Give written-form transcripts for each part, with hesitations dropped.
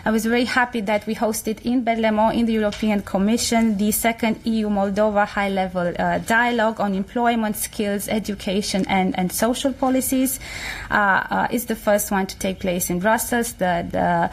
I was very happy that we hosted in Berlemo, in the European Commission, the second EU-Moldova High-Level Dialogue on employment, skills, education, and social policies. It's the first one to take place in Brussels. The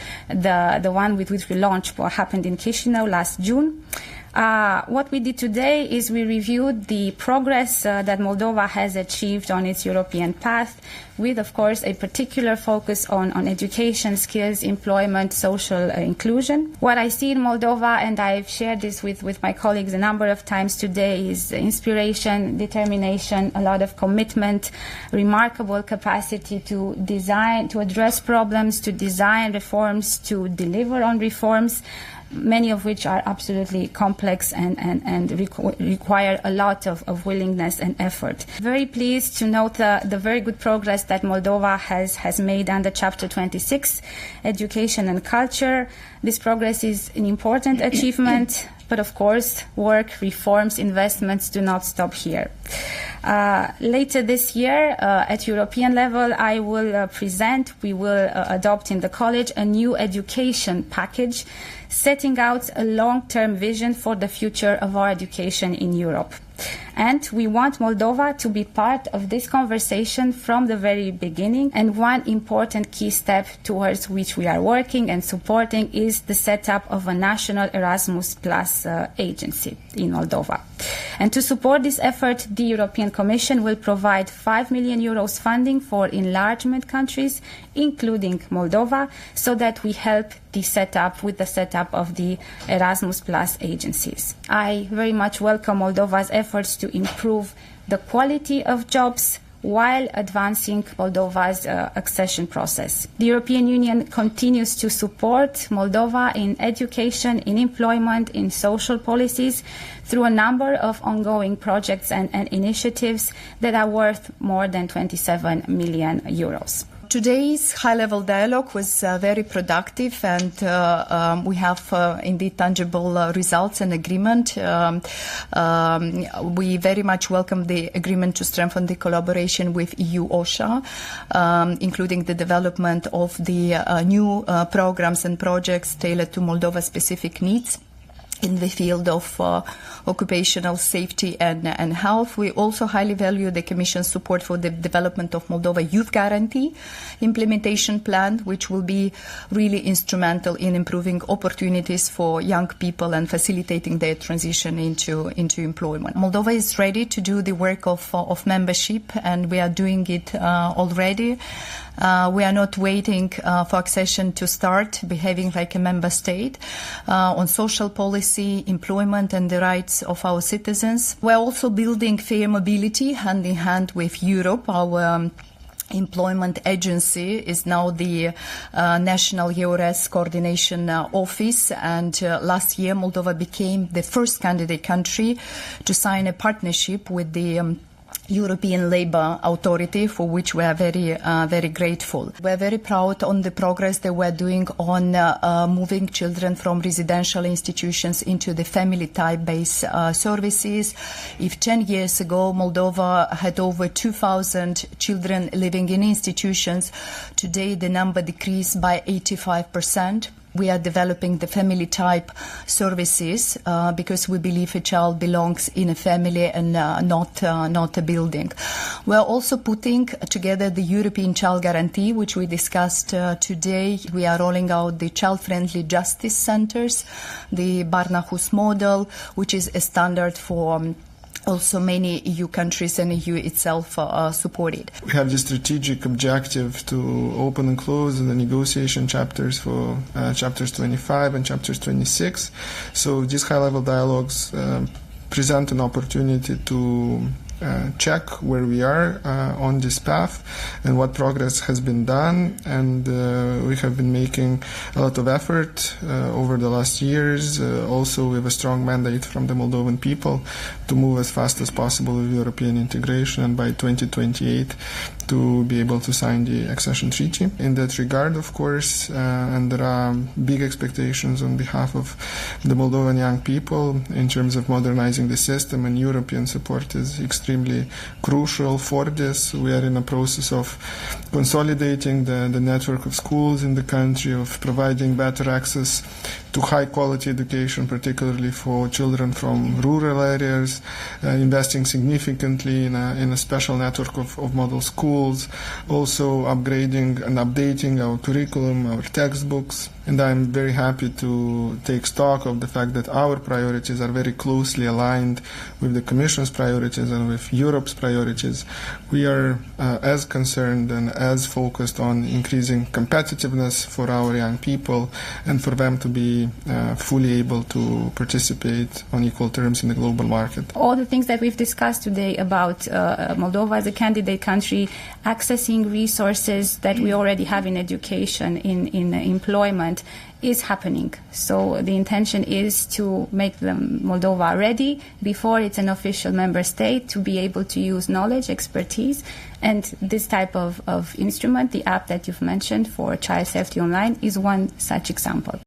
one with which we launched happened in Chisinau last June. What we did today is we reviewed the progress that Moldova has achieved on its European path, with, of course, a particular focus on education, skills, employment, social inclusion. What I see in Moldova, and I've shared this with my colleagues a number of times today, is inspiration, determination, a lot of commitment, remarkable capacity to design, to address problems, to design reforms, to deliver on reforms, many of which are absolutely complex and require a lot of willingness and effort. Very pleased to note the very good progress that Moldova has made under Chapter 26, Education and Culture. This progress is an important achievement, but of course, work, reforms, investments do not stop here. Later this year, at European level, we will adopt in the college a new education package, setting out a long-term vision for the future of our education in Europe. And we want Moldova to be part of this conversation from the very beginning. And one important key step towards which we are working and supporting is the setup of a national Erasmus Plus agency in Moldova. And to support this effort, the European Commission will provide 5 million euros funding for enlargement countries, including Moldova, so that we help the setup of the Erasmus Plus agencies. I very much welcome Moldova's efforts to improve the quality of jobs while advancing Moldova's accession process. The European Union continues to support Moldova in education, in employment, in social policies through a number of ongoing projects and initiatives that are worth more than 27 million euros. Today's high-level dialogue was very productive, and we have indeed tangible results and agreement. We very much welcome the agreement to strengthen the collaboration with EU OSHA, including the development of the new programs and projects tailored to Moldova's specific needs in the field of occupational safety and health. We also highly value the Commission's support for the development of Moldova Youth Guarantee implementation plan, which will be really instrumental in improving opportunities for young people and facilitating their transition into employment. Moldova is ready to do the work of membership, and we are doing it already. We are not waiting for accession to start behaving like a member state on social policy, employment and the rights of our citizens. We are also building fair mobility hand in hand with Europe. Our employment agency is now the National EURES Coordination Office, and last year Moldova became the first candidate country to sign a partnership with the European Labour Authority, for which we are very grateful. We are very proud on the progress that we are doing on moving children from residential institutions into the family type-based services. If 10 years ago Moldova had over 2,000 children living in institutions, today the number decreased by 85%. We are developing the family type services because we believe a child belongs in a family and not a building. We are also putting together the European Child Guarantee, which we discussed today. We are rolling out the child-friendly justice centers, the Barnahus model, which is a standard for also many EU countries, and EU itself supported. We have the strategic objective to open and close the negotiation chapters for chapters 25 and chapters 26. So these high-level dialogues present an opportunity to check where we are on this path and what progress has been done, and we have been making a lot of effort over the last years. Also, we have a strong mandate from the Moldovan people to move as fast as possible with European integration, and by 2028 to be able to sign the accession treaty. In that regard, of course, and there are big expectations on behalf of the Moldovan young people in terms of modernizing the system, and European support is extremely crucial for this. We are in a process of consolidating the network of schools in the country, of providing better access to high-quality education, particularly for children from rural areas, investing significantly in a special network of model schools, also upgrading and updating our curriculum, our textbooks. And I'm very happy to take stock of the fact that our priorities are very closely aligned with the Commission's priorities and with Europe's priorities. We are as concerned and as focused on increasing competitiveness for our young people and for them to be fully able to participate on equal terms in the global market. All the things that we've discussed today about Moldova as a candidate country, accessing resources that we already have in education, in employment, is happening. So the intention is to make Moldova ready before it's an official member state to be able to use knowledge, expertise, and this type of instrument, the app that you've mentioned for child safety online, is one such example.